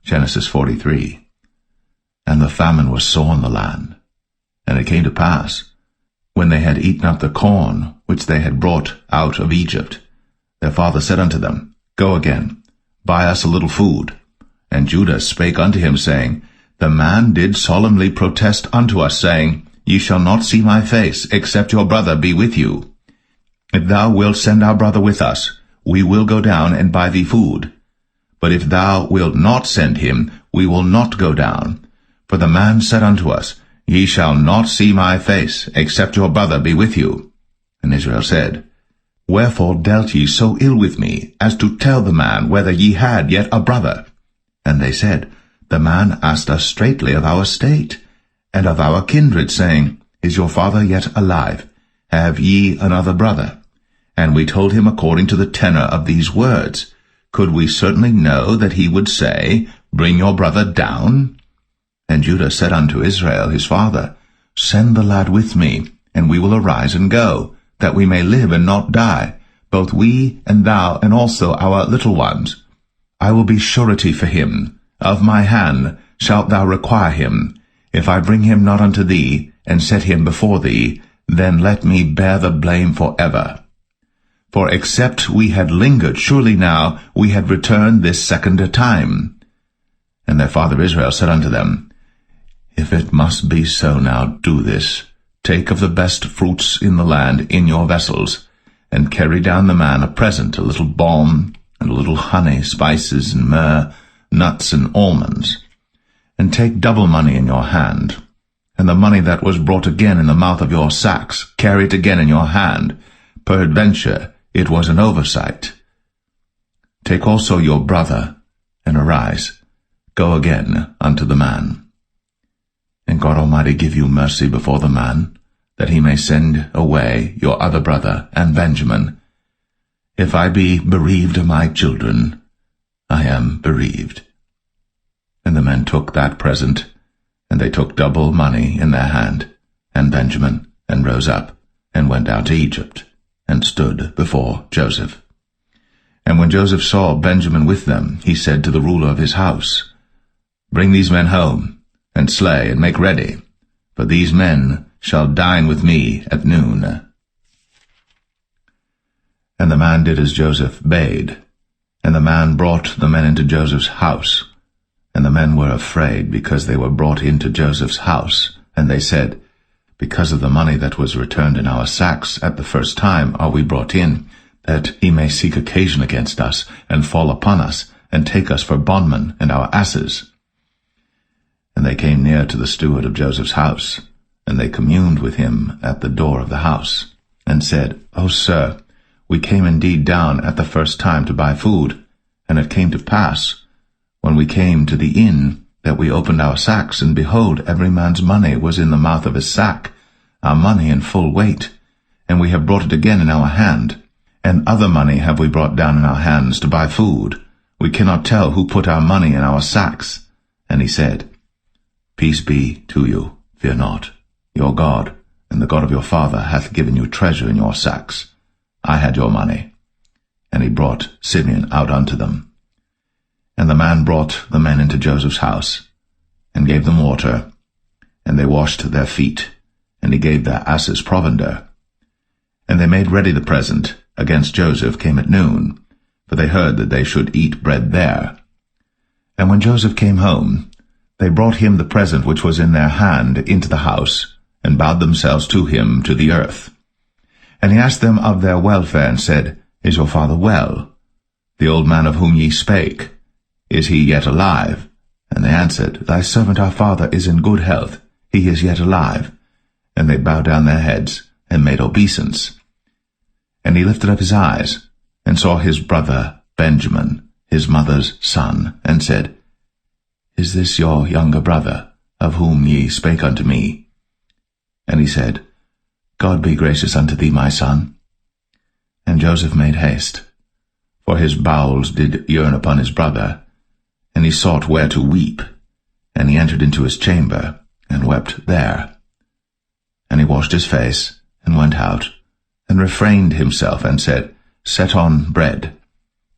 Genesis 43. And the famine was sore in the land. And it came to pass, when they had eaten up the corn which they had brought out of Egypt, their father said unto them, Go again, buy us a little food. And Judah spake unto him, saying, The man did solemnly protest unto us, saying, Ye shall not see my face, except your brother be with you. If thou wilt send our brother with us, we will go down and buy thee food. But if thou wilt not send him, we will not go down. For the man said unto us, Ye shall not see my face, except your brother be with you. And Israel said, Wherefore dealt ye so ill with me, as to tell the man whether ye had yet a brother? And they said, The man asked us straitly of our state, and of our kindred, saying, Is your father yet alive? Have ye another brother? And we told him according to the tenor of these words. Could we certainly know that he would say, Bring your brother down? And Judah said unto Israel his father, Send the lad with me, and we will arise and go, that we may live and not die, both we and thou, and also our little ones. I will be surety for him. Of my hand shalt thou require him. If I bring him not unto thee, and set him before thee, then let me bear the blame forever. For except we had lingered, surely now we had returned this second time. And their father Israel said unto them, If it must be so now, do this. Take of the best fruits in the land in your vessels, and carry down the man a present, a little balm, and a little honey, spices, and myrrh, nuts, and almonds. And take double money in your hand, and the money that was brought again in the mouth of your sacks, carry it again in your hand. Peradventure it was an oversight. Take also your brother, and arise, go again unto the man. And God Almighty give you mercy before the man, that he may send away your other brother and Benjamin. If I be bereaved of my children, I am bereaved. And the men took that present, and they took double money in their hand, and Benjamin, and rose up, and went down to Egypt, and stood before Joseph. And when Joseph saw Benjamin with them, he said to the ruler of his house, Bring these men home, and slay, and make ready, for these men shall dine with me at noon. And the man did as Joseph bade, and the man brought the men into Joseph's house. And the men were afraid, because they were brought into Joseph's house. And they said, Because of the money that was returned in our sacks at the first time are we brought in, that he may seek occasion against us, and fall upon us, and take us for bondmen and our asses. And they came near to the steward of Joseph's house, and they communed with him at the door of the house, and said, O sir, we came indeed down at the first time to buy food, and it came to pass, when we came to the inn, that we opened our sacks, and behold, every man's money was in the mouth of his sack, our money in full weight, and we have brought it again in our hand, and other money have we brought down in our hands to buy food. We cannot tell who put our money in our sacks. And he said, Peace be to you, fear not. Your God, and the God of your father, hath given you treasure in your sacks. I had your money. And he brought Simeon out unto them. And the man brought the men into Joseph's house, and gave them water, and they washed their feet, and he gave their asses provender. And they made ready the present against Joseph came at noon, for they heard that they should eat bread there. And when Joseph came home, they brought him the present which was in their hand into the house, and bowed themselves to him to the earth. And he asked them of their welfare, and said, Is your father well? The old man of whom ye spake, is he yet alive? And they answered, Thy servant our father is in good health, he is yet alive. And they bowed down their heads, and made obeisance. And he lifted up his eyes, and saw his brother Benjamin, his mother's son, and said, Is this your younger brother, of whom ye spake unto me? And he said, God be gracious unto thee, my son. And Joseph made haste, for his bowels did yearn upon his brother, and he sought where to weep, and he entered into his chamber, and wept there. And he washed his face, and went out, and refrained himself, and said, Set on bread.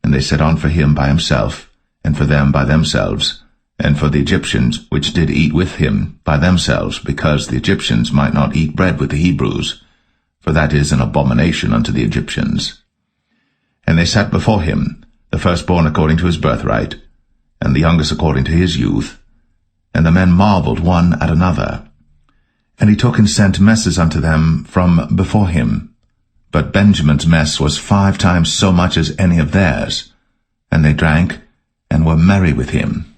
And they set on for him by himself, and for them by themselves, and for the Egyptians which did eat with him by themselves, because the Egyptians might not eat bread with the Hebrews, for that is an abomination unto the Egyptians. And they set before him the firstborn according to his birthright, and the youngest according to his youth. And the men marveled one at another. And he took and sent messes unto them from before him. But Benjamin's mess was 5 times so much as any of theirs. And they drank, and were merry with him.